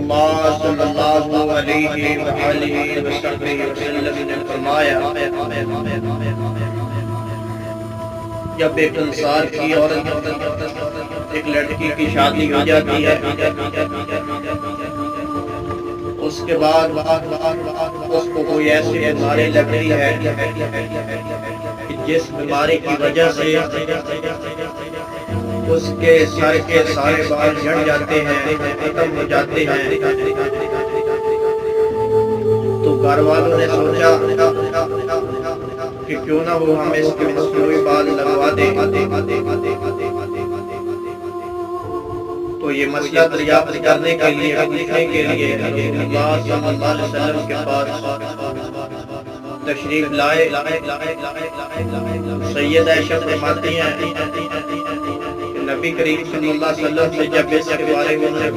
اللہ صلی اللہ علیہ وآلہ وسلم نے فرمایا جب ایک انصار کی عورت ایک لڑکی کی شادی ہو جاتی ہے اس کے بعد اس کو کوئی ایسی بیماری لگتی ہے کہ جس بیماری کی وجہ سے اس کے سر کے سارے بال جھڑ جاتے ہیں ختم ہو جاتے ہیں تو گھر والوں نے سوچا کہ کیوں نہ وہ ہم اس کے مصنوعی بال لگوا دیں تو یہ مسئلہ دریافت کرنے کے لیے پوچھنے کے لیے اللہ صلی اللہ علیہ وسلم کے پاس تشریف لائے سید عائشہ فرماتی ہیں کہ نبی کریم صلی اللہ علیہ وسلم سے جب اس کے بارے میں